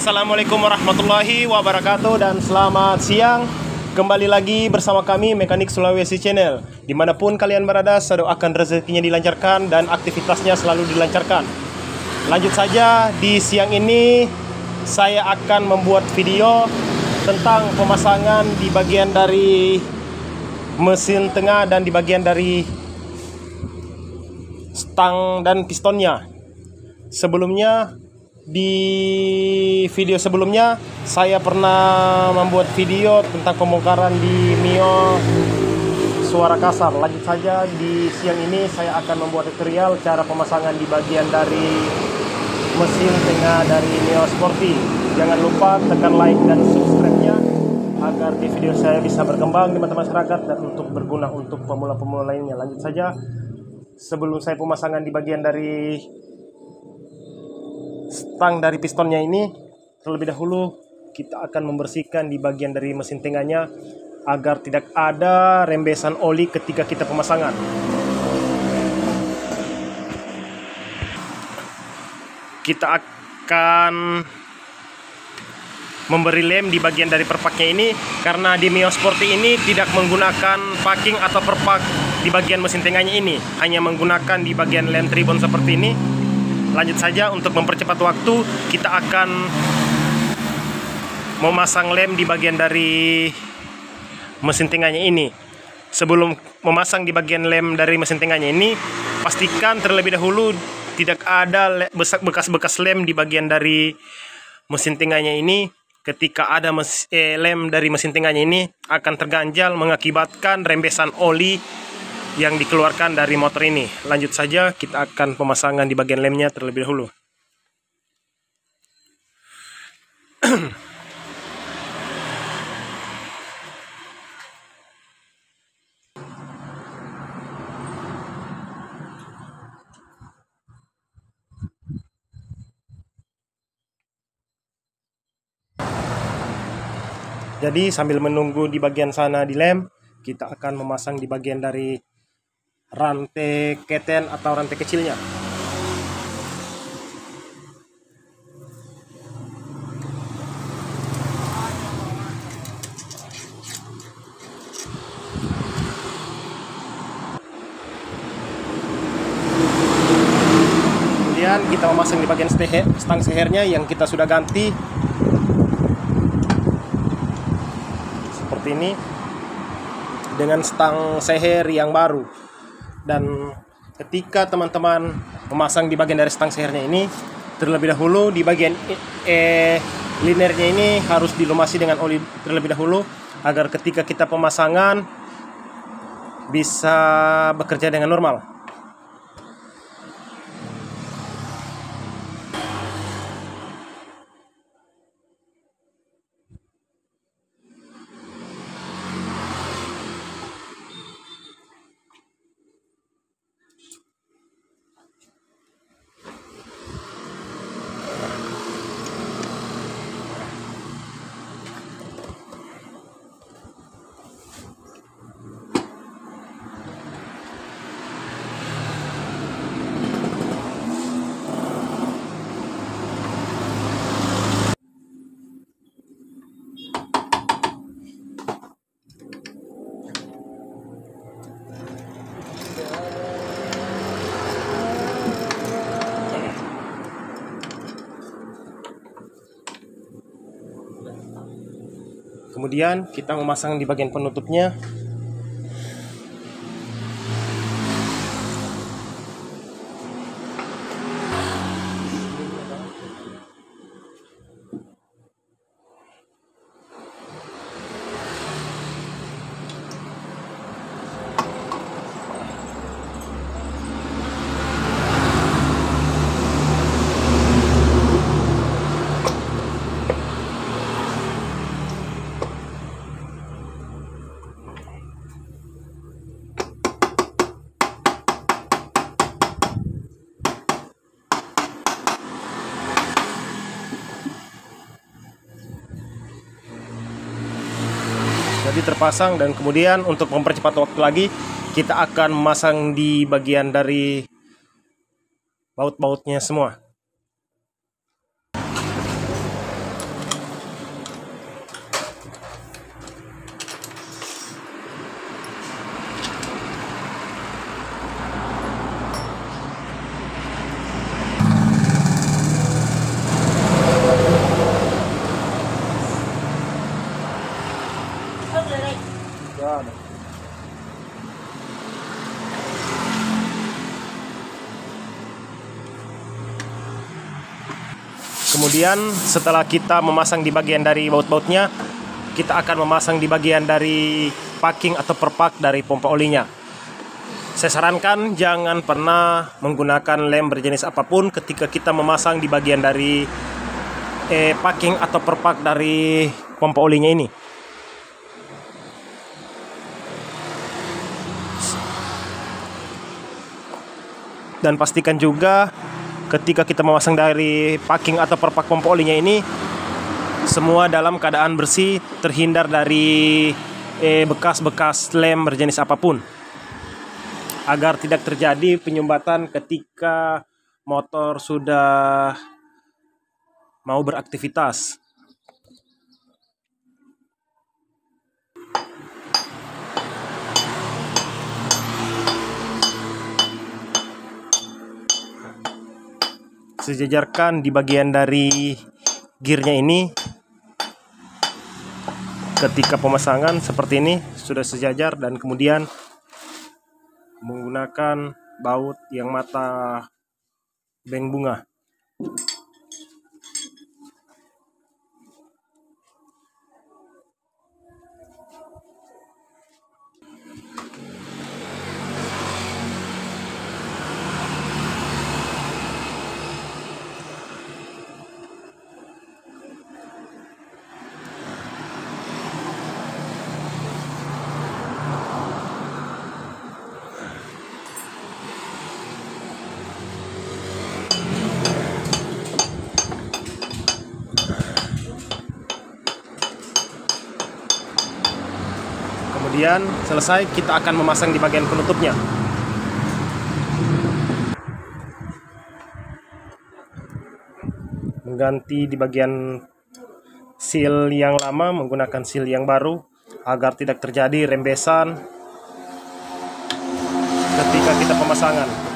Assalamualaikum warahmatullahi wabarakatuh dan selamat siang. Kembali lagi bersama kami Mekanik Sulawesi Channel. Dimanapun kalian berada, saya doakan rezekinya dilancarkan dan aktivitasnya selalu dilancarkan. Lanjut saja, di siang ini saya akan membuat video tentang pemasangan di bagian dari mesin tengah dan di bagian dari stang dan pistonnya. Sebelumnya, di video sebelumnya saya pernah membuat video tentang pembongkaran di Mio suara kasar. Lanjut saja, di siang ini saya akan membuat tutorial cara pemasangan di bagian dari mesin tengah dari Mio Sporty. Jangan lupa tekan like dan subscribe-nya agar di video saya bisa berkembang di mata masyarakat dan untuk berguna untuk pemula-pemula lainnya. Lanjut saja, sebelum saya pemasangan di bagian dari stang dari pistonnya ini, terlebih dahulu kita akan membersihkan di bagian dari mesin tengahnya agar tidak ada rembesan oli ketika kita pemasangan. Kita akan memberi lem di bagian dari perpaknya ini karena di Mio Sporty ini tidak menggunakan packing atau perpak di bagian mesin tengahnya ini, hanya menggunakan di bagian lem tribon seperti ini. Lanjut saja, untuk mempercepat waktu kita akan memasang lem di bagian dari mesin tengahnya ini. Sebelum memasang di bagian lem dari mesin tengahnya ini, pastikan terlebih dahulu tidak ada bekas-bekas lem di bagian dari mesin tengahnya ini. Ketika ada lem dari mesin tengahnya ini akan terganjal mengakibatkan rembesan oli yang dikeluarkan dari motor ini. Lanjut saja, kita akan pemasangan di bagian lemnya terlebih dahulu. Jadi sambil menunggu di bagian sana di lem, kita akan memasang di bagian dari rantai keten atau rantai kecilnya. Kemudian kita memasang di bagian stang sehernya yang kita sudah ganti seperti ini dengan stang seher yang baru. Dan ketika teman-teman memasang di bagian dari stang sehernya ini, terlebih dahulu di bagian linernya ini harus dilumasi dengan oli terlebih dahulu agar ketika kita pemasangan bisa bekerja dengan normal. Kemudian kita memasang di bagian penutupnya. Jadi terpasang, dan kemudian untuk mempercepat waktu lagi kita akan memasang di bagian dari baut-bautnya semua. Kemudian setelah kita memasang di bagian dari baut-bautnya, kita akan memasang di bagian dari packing atau perpak dari pompa olinya. Saya sarankan jangan pernah menggunakan lem berjenis apapun ketika kita memasang di bagian dari packing atau perpak dari pompa olinya ini. Dan pastikan juga ketika kita memasang dari packing atau perpak pompa olinya ini, semua dalam keadaan bersih, terhindar dari bekas-bekas lem berjenis apapun, agar tidak terjadi penyumbatan ketika motor sudah mau beraktivitas. Sejajarkan di bagian dari gearnya ini. Ketika pemasangan seperti ini sudah sejajar, dan kemudian menggunakan baut yang mata bank bunga. Kemudian selesai, kita akan memasang di bagian penutupnya. Mengganti di bagian seal yang lama menggunakan seal yang baru agar tidak terjadi rembesan ketika kita pemasangan.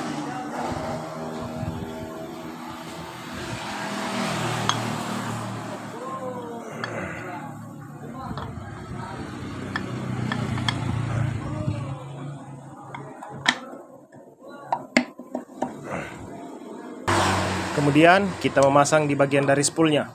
Kemudian kita memasang di bagian dari spoolnya.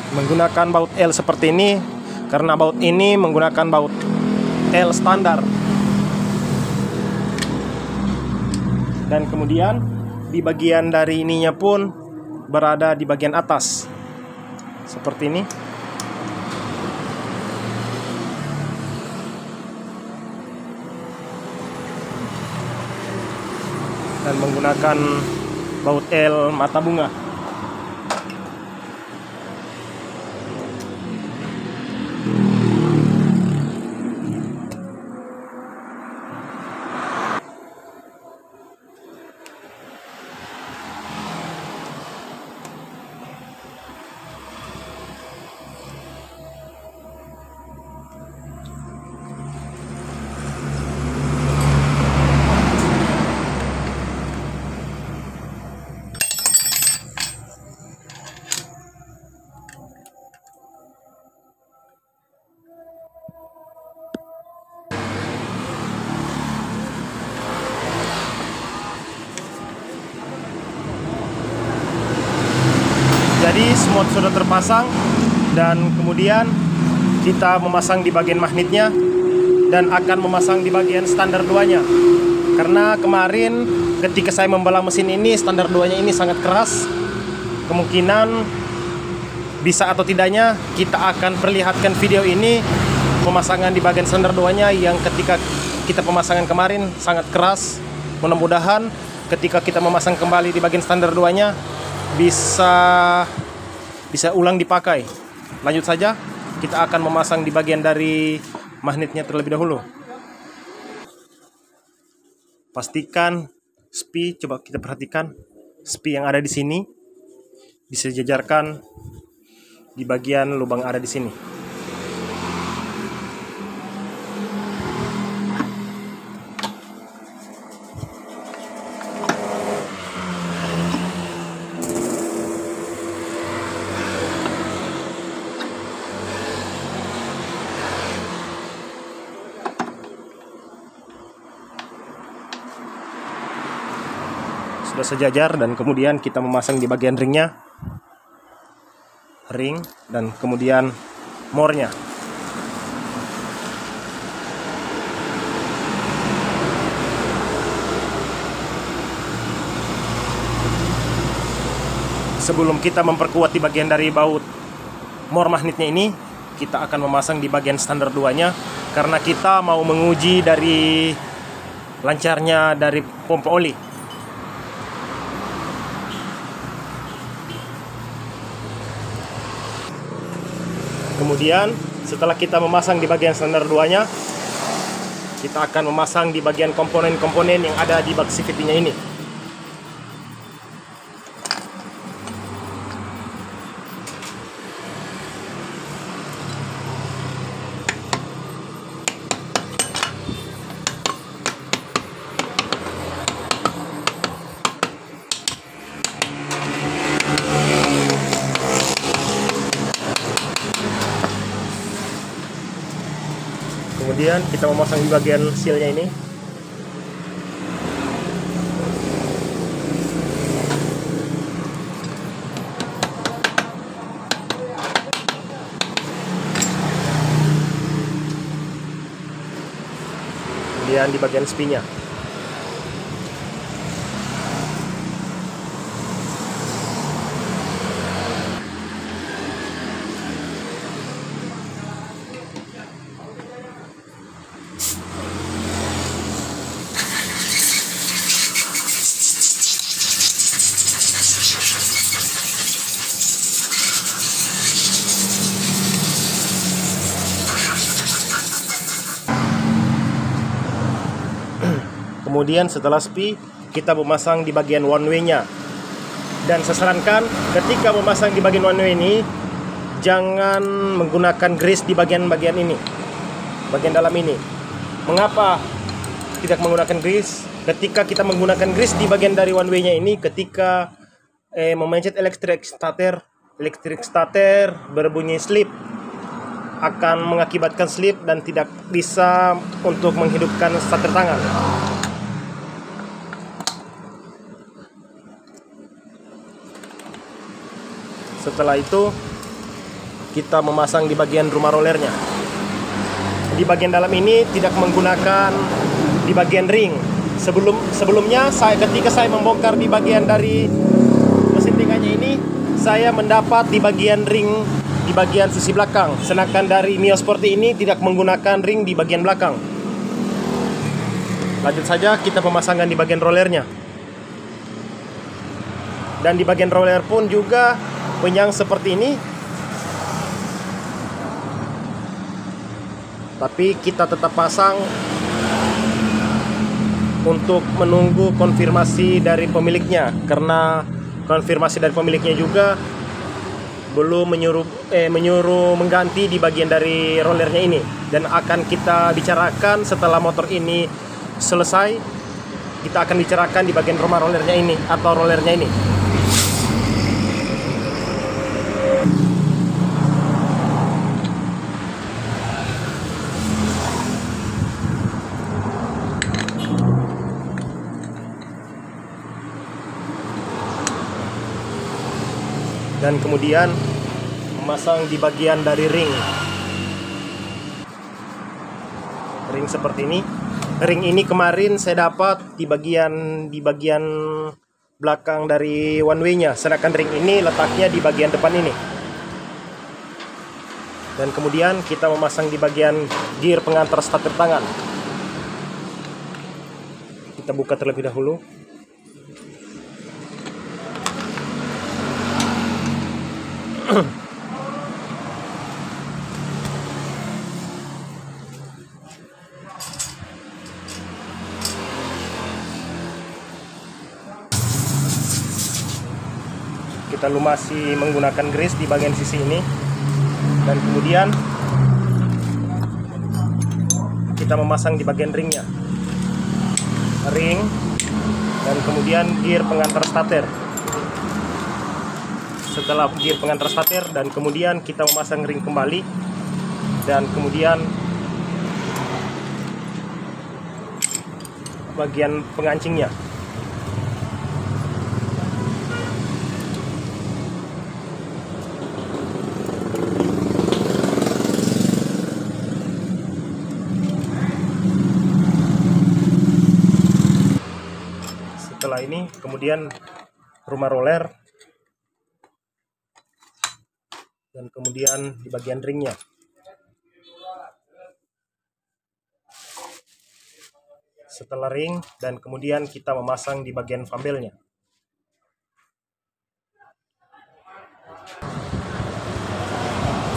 Menggunakan baut L seperti ini karena baut ini menggunakan baut L standar. Dan kemudian di bagian dari ininya pun berada di bagian atas seperti ini. Dan menggunakan baut L mata bunga. Jadi semua sudah terpasang, dan kemudian kita memasang di bagian magnetnya dan akan memasang di bagian standar 2-nya. Karena kemarin ketika saya membelah mesin ini, standar 2-nya ini sangat keras. Kemungkinan bisa atau tidaknya kita akan perlihatkan video ini pemasangan di bagian standar 2-nya yang ketika kita pemasangan kemarin sangat keras. Mudah-mudahan ketika kita memasang kembali di bagian standar 2-nya bisa ulang dipakai. Lanjut saja, kita akan memasang di bagian dari magnetnya terlebih dahulu. Pastikan spi, coba kita perhatikan spi yang ada di sini disejajarkan di bagian lubang ada di sini. sudah sejajar, dan kemudian kita memasang di bagian ringnya, ring, dan kemudian mornya. Sebelum kita memperkuat di bagian dari baut mor magnetnya ini, kita akan memasang di bagian standar 2-nya, karena kita mau menguji dari lancarnya dari pompa oli. Kemudian setelah kita memasang di bagian standar 2-nya, kita akan memasang di bagian komponen-komponen yang ada di bak CVT-nya ini. Kemudian kita memasang di bagian sealnya ini. Kemudian di bagian spinnya. Kemudian setelah SPI, kita memasang di bagian one way-nya. Dan saya sarankan ketika memasang di bagian one way ini, jangan menggunakan grease di bagian-bagian ini, bagian dalam ini. Mengapa tidak menggunakan grease? Ketika kita menggunakan grease di bagian dari one way-nya ini, ketika memencet electric starter berbunyi slip, akan mengakibatkan slip dan tidak bisa untuk menghidupkan starter tangan. Setelah itu kita memasang di bagian rumah rollernya. Di bagian dalam ini tidak menggunakan di bagian ring. Sebelumnya ketika saya membongkar di bagian dari mesin tingkahnya ini, saya mendapat di bagian ring di bagian sisi belakang. Sedangkan dari Mio Sporty ini tidak menggunakan ring di bagian belakang. Lanjut saja kita pemasangan di bagian rollernya. Dan di bagian roller pun juga penyang seperti ini, tapi kita tetap pasang untuk menunggu konfirmasi dari pemiliknya, karena konfirmasi dari pemiliknya juga belum menyuruh mengganti di bagian dari rollernya ini, dan akan kita bicarakan setelah motor ini selesai. Kita akan bicarakan di bagian rumah rollernya ini atau rollernya ini. Dan kemudian memasang di bagian dari ring seperti ini. Ring ini kemarin saya dapat di bagian belakang dari one way-nya, sedangkan ring ini letaknya di bagian depan ini. Dan kemudian kita memasang di bagian gear pengantar starter tangan. Kita buka terlebih dahulu. Kita lumasi menggunakan grease di bagian sisi ini, dan kemudian kita memasang di bagian ringnya, ring, dan kemudian gear pengantar starter. Setelah gear pengantar starter, dan kemudian kita memasang ring kembali, dan kemudian bagian pengancingnya. ini, kemudian rumah roller, dan kemudian di bagian ringnya. Setelah ring, dan kemudian kita memasang di bagian fambelnya.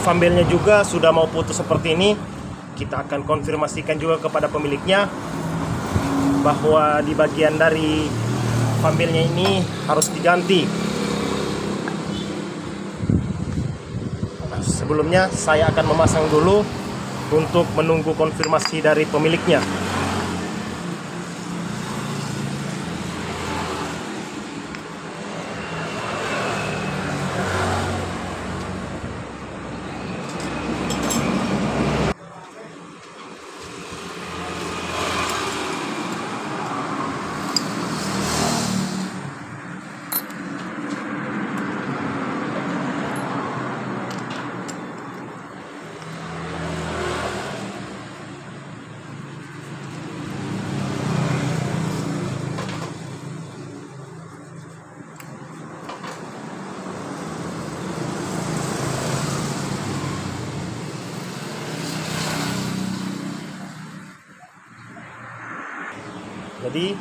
Fambelnya juga sudah mau putus seperti ini. Kita akan konfirmasikan juga kepada pemiliknya bahwa di bagian dari fambelnya ini harus diganti. Sebelumnya saya akan memasang dulu untuk menunggu konfirmasi dari pemiliknya. Jadi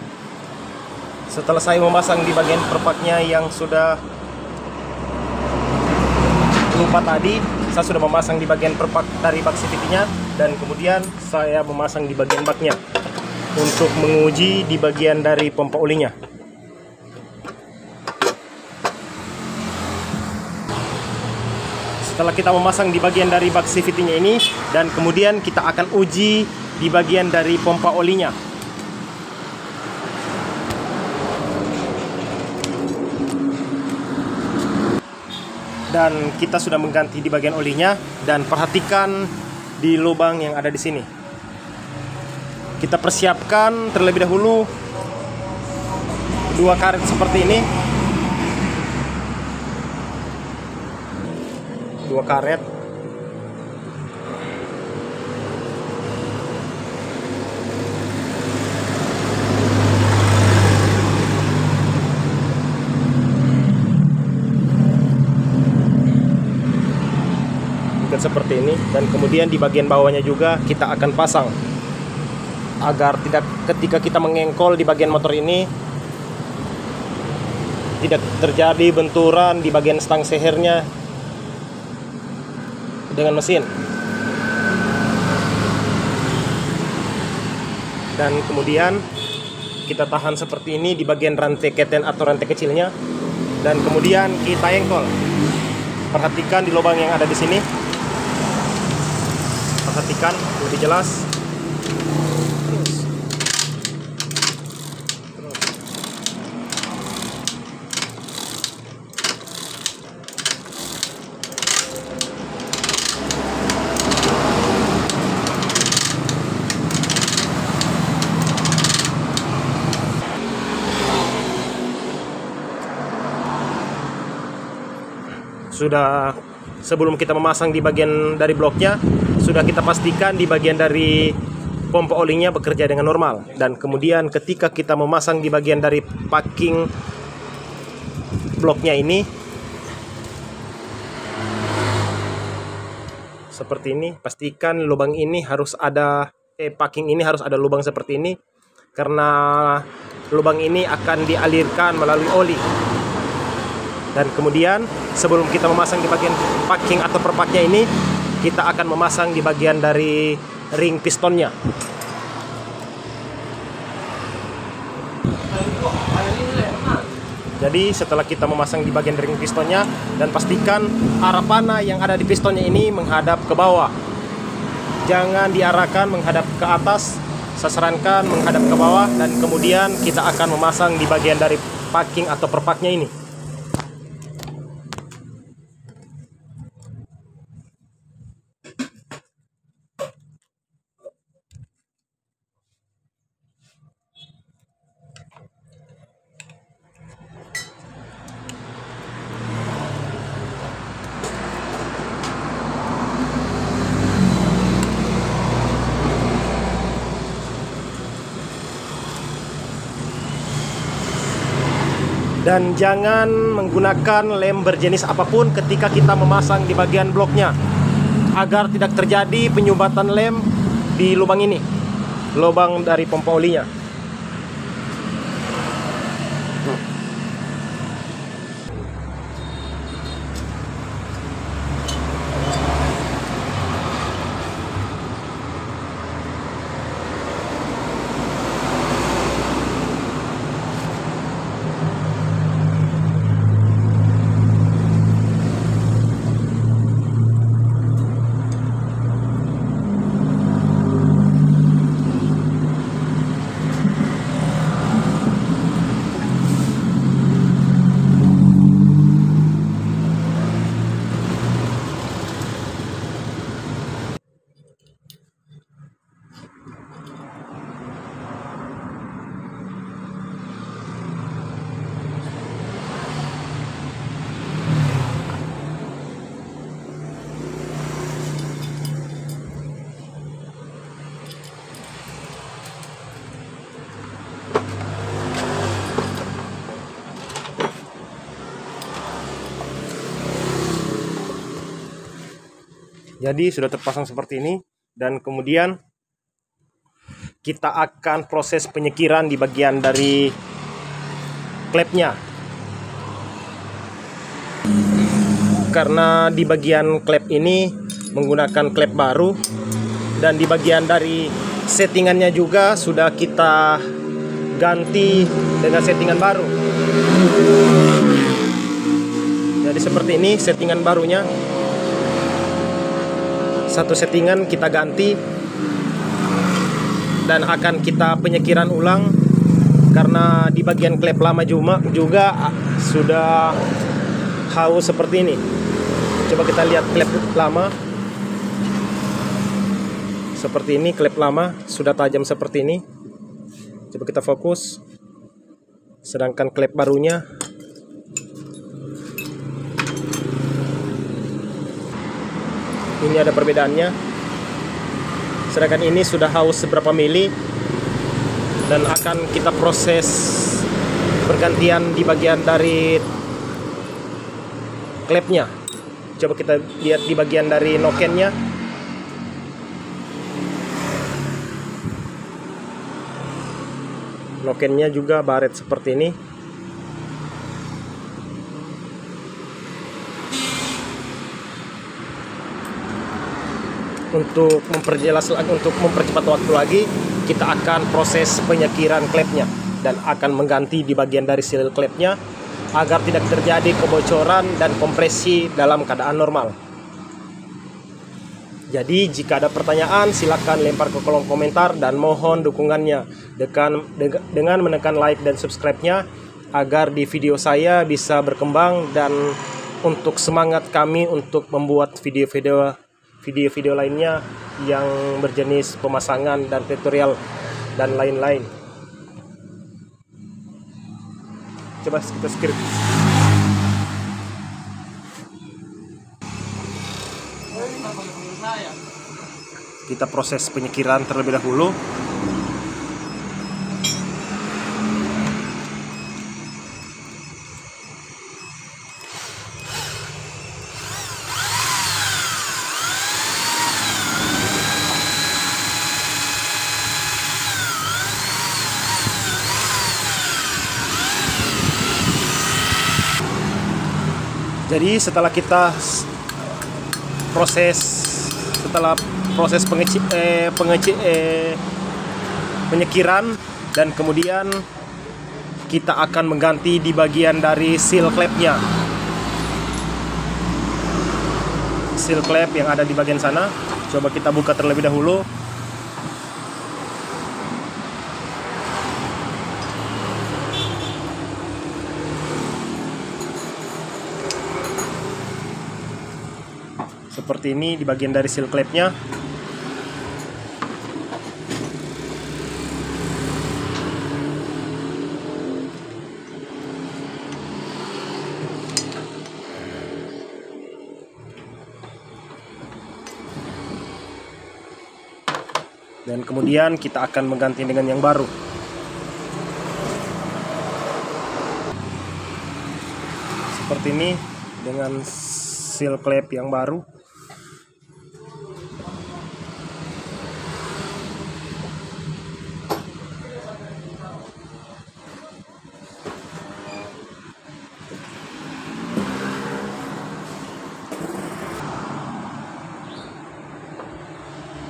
setelah saya memasang di bagian perpaknya yang sudah lupa tadi, saya sudah memasang di bagian perpak dari bak CVT-nya, dan kemudian saya memasang di bagian baknya untuk menguji di bagian dari pompa olinya. Setelah kita memasang di bagian dari bak CVT-nya ini, dan kemudian kita akan uji di bagian dari pompa olinya. Dan kita sudah mengganti di bagian olinya, dan perhatikan di lubang yang ada di sini. Kita persiapkan terlebih dahulu 2 karet seperti ini. 2 karet. Seperti ini, dan kemudian di bagian bawahnya juga kita akan pasang agar tidak, ketika kita mengengkol di bagian motor ini, tidak terjadi benturan di bagian stang sehernya dengan mesin. Dan kemudian kita tahan seperti ini di bagian rantai keten atau rantai kecilnya, dan kemudian kita engkol. Perhatikan di lubang yang ada di sini. Perhatikan lebih jelas. Sudah, sebelum kita memasang di bagian dari bloknya, sudah kita pastikan di bagian dari pompa olinya bekerja dengan normal. Dan kemudian ketika kita memasang di bagian dari packing bloknya ini, seperti ini, pastikan lubang ini harus ada, packing ini harus ada lubang seperti ini, karena lubang ini akan dialirkan melalui oli. Dan kemudian sebelum kita memasang di bagian packing atau perpaknya ini, kita akan memasang di bagian dari ring pistonnya. Jadi setelah kita memasang di bagian ring pistonnya, dan pastikan arah panah yang ada di pistonnya ini menghadap ke bawah. Jangan diarahkan menghadap ke atas, saya sarankan menghadap ke bawah, dan kemudian kita akan memasang di bagian dari packing atau perpaknya ini. Dan jangan menggunakan lem berjenis apapun ketika kita memasang di bagian bloknya, agar tidak terjadi penyumbatan lem di lubang ini, lubang dari pompa olinya. Jadi sudah terpasang seperti ini, dan kemudian kita akan proses penyekiran di bagian dari klepnya. Karena di bagian klep ini menggunakan klep baru, dan di bagian dari settingannya juga sudah kita ganti dengan settingan baru. Jadi seperti ini settingan barunya. Satu settingan kita ganti dan akan kita penyekiran ulang, karena di bagian klep lama juga sudah haus seperti ini. Coba kita lihat klep lama. Seperti ini, klep lama sudah tajam seperti ini. Coba kita fokus. Sedangkan klep barunya ini ada perbedaannya. Sedangkan ini sudah haus seberapa mili, dan akan kita proses bergantian di bagian dari klepnya. Coba kita lihat di bagian dari nokennya. Nokennya juga baret seperti ini. Untuk mempercepat waktu lagi, kita akan proses penyekiran klepnya dan akan mengganti di bagian dari seal klepnya agar tidak terjadi kebocoran dan kompresi dalam keadaan normal. Jadi jika ada pertanyaan, silakan lempar ke kolom komentar dan mohon dukungannya dengan menekan like dan subscribe-nya agar di video saya bisa berkembang, dan untuk semangat kami untuk membuat video-video lainnya yang berjenis pemasangan dan tutorial dan lain-lain. Coba kita skip. Kita proses penyekiran terlebih dahulu. Jadi setelah proses penyekiran, dan kemudian kita akan mengganti di bagian dari seal klepnya. Seal klep yang ada di bagian sana. Coba kita buka terlebih dahulu. Seperti ini di bagian dari seal klepnya. Dan kemudian kita akan mengganti dengan yang baru. seperti ini dengan seal clamp yang baru.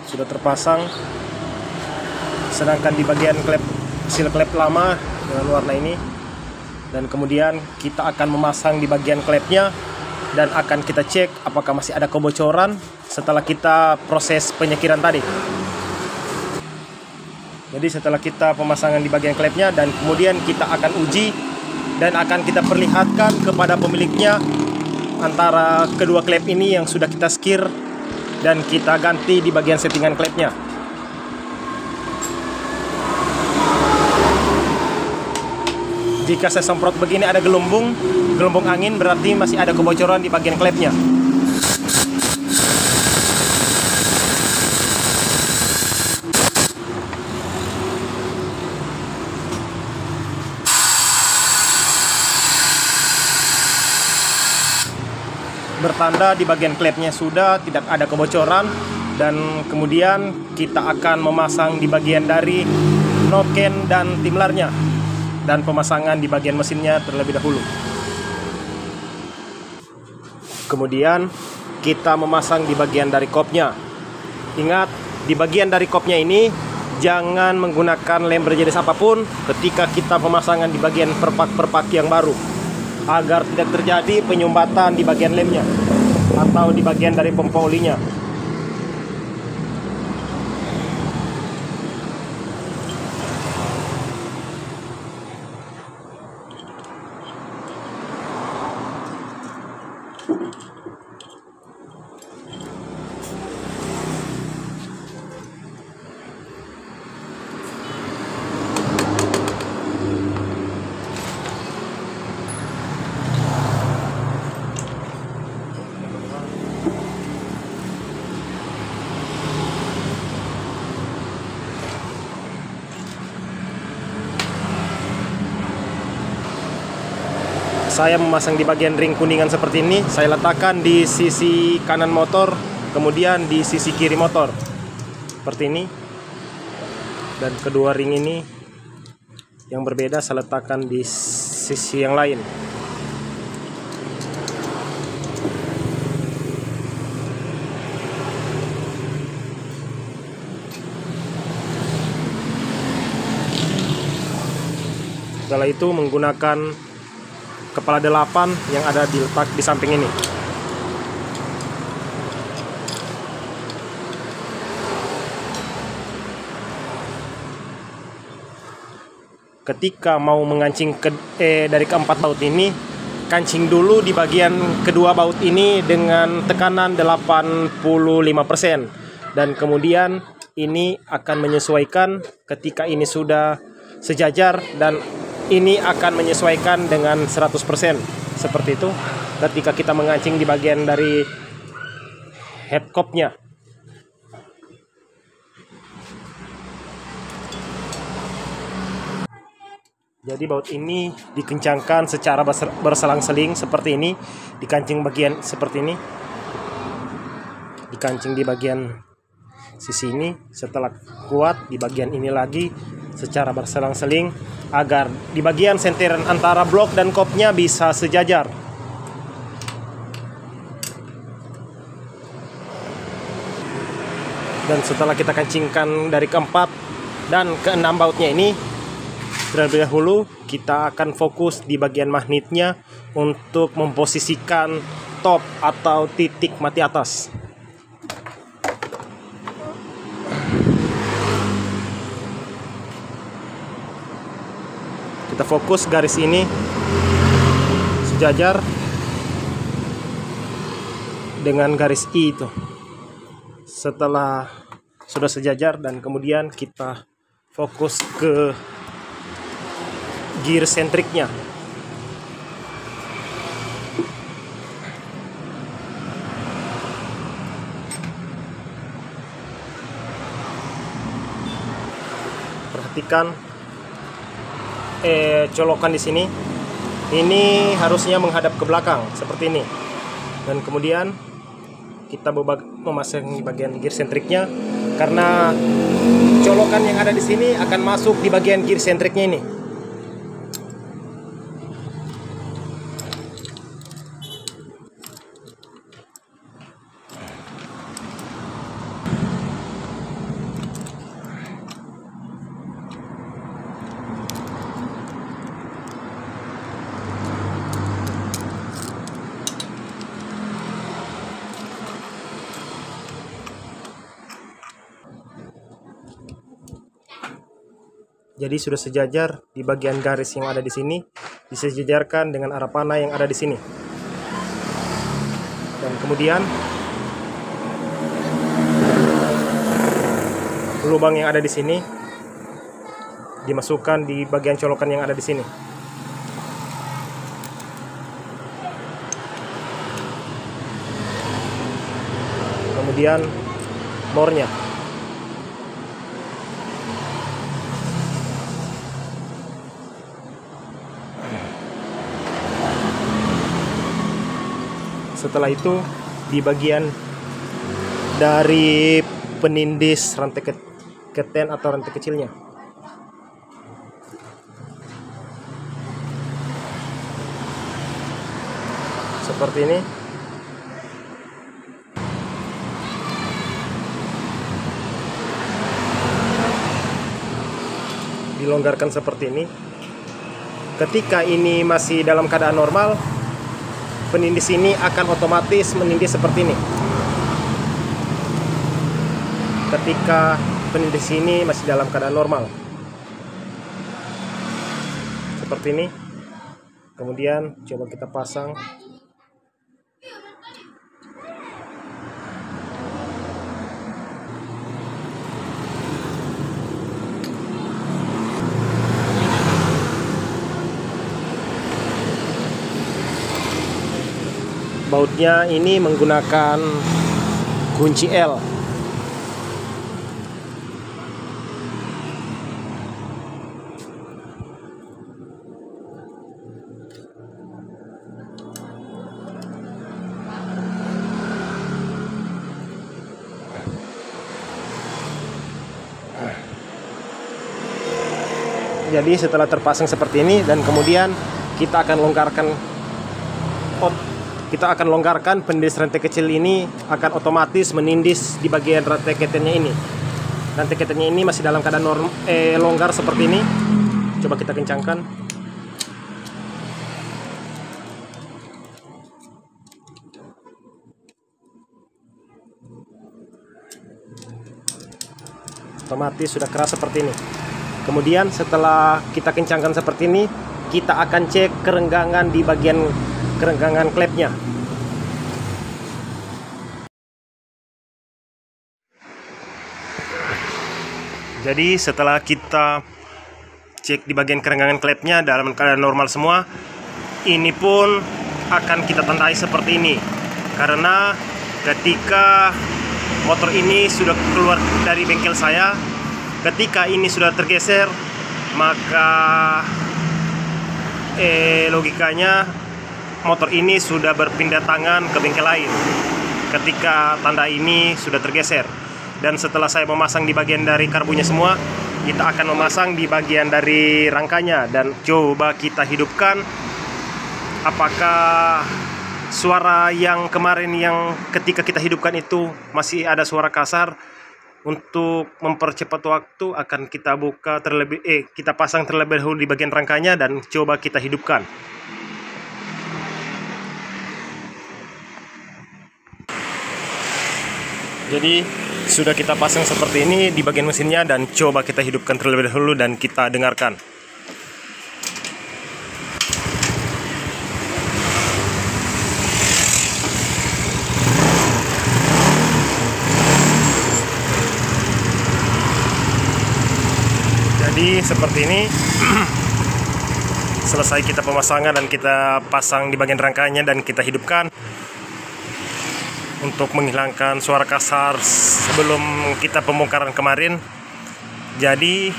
Sudah terpasang, sedangkan di bagian klep seal klep lama dengan warna ini, dan kemudian kita akan memasang di bagian klepnya dan akan kita cek apakah masih ada kebocoran setelah kita proses penyekiran tadi. Jadi setelah kita pemasangan di bagian klepnya, dan kemudian kita akan uji dan akan kita perlihatkan kepada pemiliknya antara kedua klep ini yang sudah kita skir dan kita ganti di bagian settingan klepnya. Jika saya semprot begini ada gelombang angin, berarti masih ada kebocoran di bagian klepnya. Bertanda di bagian klepnya sudah tidak ada kebocoran, dan kemudian kita akan memasang di bagian dari noken dan timlernya, dan pemasangan di bagian mesinnya terlebih dahulu. Kemudian kita memasang di bagian dari kopnya. Ingat, di bagian dari kopnya ini jangan menggunakan lem berjenis apapun ketika kita pemasangan di bagian perpak yang baru, agar tidak terjadi penyumbatan di bagian lemnya atau di bagian dari pompa olinya. Saya memasang di bagian ring kuningan seperti ini. Saya letakkan di sisi kanan motor, kemudian di sisi kiri motor seperti ini, dan kedua ring ini yang berbeda saya letakkan di sisi yang lain. Setelah itu menggunakan kepala 8 yang ada diletak di samping ini. Ketika mau mengancing dari keempat baut ini, kancing dulu di bagian kedua baut ini dengan tekanan 85%, dan kemudian ini akan menyesuaikan ketika ini sudah sejajar, dan ini akan menyesuaikan dengan 100%. Seperti itu ketika kita mengancing di bagian dari head kopnya. Jadi baut ini dikencangkan secara berselang-seling seperti ini, dikancing bagian seperti ini, dikancing di bagian sisi ini, setelah kuat di bagian ini lagi secara berselang-seling agar di bagian sentiran antara blok dan kopnya bisa sejajar. Dan setelah kita kancingkan dari keempat dan keenam bautnya ini, terlebih dahulu kita akan fokus di bagian magnetnya untuk memposisikan top atau titik mati atas. Kita fokus garis ini sejajar dengan garis I itu. Setelah sudah sejajar, dan kemudian kita fokus ke gear sentriknya. Perhatikan colokan di sini ini harusnya menghadap ke belakang seperti ini. Dan kemudian kita memasang di bagian gear sentriknya, karena colokan yang ada di sini akan masuk di bagian gear sentriknya ini. Jadi sudah sejajar di bagian garis yang ada di sini, disejajarkan dengan arah panah yang ada di sini. Dan kemudian lubang yang ada di sini dimasukkan di bagian colokan yang ada di sini. Kemudian bornya. Setelah itu di bagian dari penindis rantai keten atau rantai kecilnya. Seperti ini. Dilonggarkan seperti ini. Ketika ini masih dalam keadaan normal, penindis ini akan otomatis menindis seperti ini. Ketika penindis ini masih dalam keadaan normal, seperti ini. Kemudian coba kita pasang. Bautnya ini menggunakan kunci L. Jadi setelah terpasang seperti ini, dan kemudian kita akan longgarkan penindis rantai kecil ini, akan otomatis menindis di bagian rantai ketennya ini. Rantai ketennya ini masih dalam keadaan longgar seperti ini. Coba kita kencangkan. Otomatis sudah keras seperti ini. Kemudian setelah kita kencangkan seperti ini, kita akan cek kerenggangan di bagian kerenggangan klepnya. Jadi setelah kita cek di bagian kerenggangan klepnya dalam keadaan normal semua, ini pun akan kita tandai seperti ini. Karena ketika motor ini sudah keluar dari bengkel saya, ketika ini sudah tergeser, maka logikanya motor ini sudah berpindah tangan ke bengkel lain ketika tanda ini sudah tergeser. Dan setelah saya memasang di bagian dari karbunya semua, kita akan memasang di bagian dari rangkanya dan coba kita hidupkan apakah suara yang kemarin yang ketika kita hidupkan itu masih ada suara kasar. Untuk mempercepat waktu akan kita kita pasang terlebih dahulu di bagian rangkanya dan coba kita hidupkan. Jadi sudah kita pasang seperti ini di bagian mesinnya dan coba kita hidupkan terlebih dahulu dan kita dengarkan. Jadi seperti ini. Selesai kita pemasangan dan kita pasang di bagian rangkanya dan kita hidupkan untuk menghilangkan suara kasar sebelum kita pembongkaran kemarin. Jadi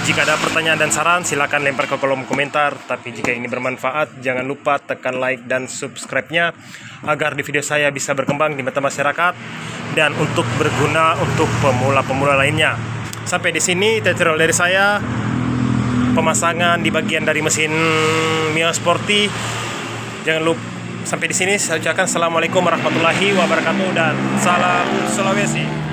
Jika ada pertanyaan dan saran, silakan lempar ke kolom komentar. Tapi jika ini bermanfaat, jangan lupa tekan like dan subscribe-nya agar di video saya bisa berkembang di mata masyarakat dan untuk berguna untuk pemula-pemula lainnya. Sampai di sini tutorial dari saya, pemasangan di bagian dari mesin Mio Sporty. Jangan lupa, sampai di sini saya ucapkan assalamualaikum warahmatullahi wabarakatuh dan salam Sulawesi.